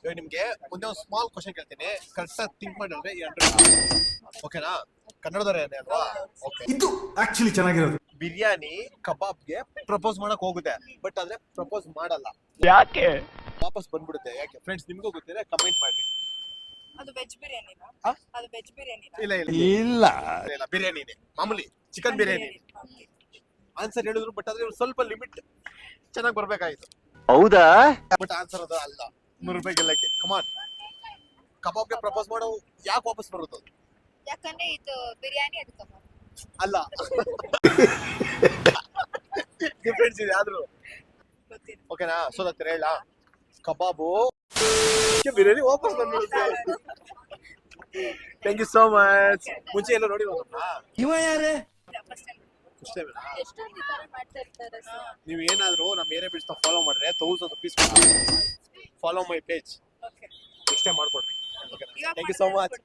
ಇವಾಗ ನಿಮ್ಗೆ ಒಂದೇ ಒಂದು ಸ್ಮಾಲ್ ಕ್ವಶನ್ ಕೇಳ್ತೀನಿ, ಕರೆಕ್ಟಾಗಿ ಥಿಂಕ್ ಮಾಡಿದ್ರೆ 100 ಓಕೆನಾ? ಕನ್ನಡದವರೇನೆ ಅಲ್ವಾ? ಓಕೆ. ಇದು ಆಕ್ಚುಲಿ ಚೆನ್ನಾಗಿರೋದು. ಬಿರಿಯಾನಿ ಕಬಾಬ್ಗೆ ಪ್ರಪೋಸ್ ಮಾಡಕ್ ಹೋಗುತ್ತೆ, ಬಟ್ ಆದ್ರೆ ಪ್ರಪೋಸ್ ಮಾಡಲ್ಲ. ಯಾಕೆ? ವಾಪಸ್ ಬಂದ್ಬಿಡುತ್ತೆ. ಯಾಕೆ ಫ್ರೆಂಡ್ಸ್? ನಿಮ್ಗೂ ಗೊತ್ತಿದೆ, ಕಮೆಂಟ್ ಮಾಡಿ. ಅದು ವೆಜ್ ಬಿರಿಯಾನಿನಾ? ಆ? ಅದು ವೆಜ್ ಬಿರಿಯಾನಿನಾ? ಇಲ್ಲ ಇಲ್ಲ ಇಲ್ಲ. ಇಲ್ಲ, ಬಿರಿಯಾನಿನೇ, ಮಾಮೂಲಿ ಚಿಕನ್ ಬಿರಿಯಾನಿ. ಆನ್ಸರ್ ಹೇಳಿದ್ರು, ಬಟ್ ಆದ್ರೆ ಸ್ವಲ್ಪ ಲಿಮಿಟ್ ಚೆನ್ನಾಗಿ ಬರ್ಬೇಕಾಯ್ತು. ಹೌದಾ? ಬಟ್ ಆನ್ಸರ್ ಅದು ಅಲ್ಲ. 100 ರೂಪಾಯಿ ಗೆಲ್ಲಕ್ಕೆ. ಕಮಾನ್. ಕಬಾಬ್ಗೆ ಪ್ರಪೋಸ್ ಮಾಡೋ ಯಾಕೆ ವಾಪಸ್ ಬರೋದು? ಯಾಕಂದ್ರೆ ಇದು ಬಿರಿಯಾನಿ, ಅದು ಕಬಾಬ್ ಅಲ್ಲ. ಡಿಫ್ರೆನ್ಸ್ ಇದೆ ಆದ್ರೂ. ಗೊತ್ತಿಲ್ಲ. ಓಕೆನಾ? ಸೋದತ್ತರ ಹೇಳ, ಕಬಾಬು ಬಿರಿಯಾನಿ ವಾಪಸ್ ಬಂದ್ಬಿಡುತ್ತೆ. Thank you so much. ಮುಂಚೆ ಎಲ್ಲ ನೋಡಿರೋದಾ? ಇವ ಯಾರೇ? First time. ಅಷ್ಟೇ. ಎಷ್ಟೊಂದು ಈ ತರ ಮಾಡ್ತಾ ಇರ್ತಾರೆ ಸರ್. ನೀವು ಏನಾದ್ರು ನಮ್ಮ ಏರಿಯಾ ಬಿಡ್ಸ್ ಫಾಲೋ ಮಾಡಿದ್ರೆ 1000 rupees follow my page okay. ಇಷ್ಟೇ ಮಾಡ್ಕೊಡ್ರಿ. ಇವಾಗ ಥ್ಯಾಂಕ್ ಯು ಸೋ ಮಚ್.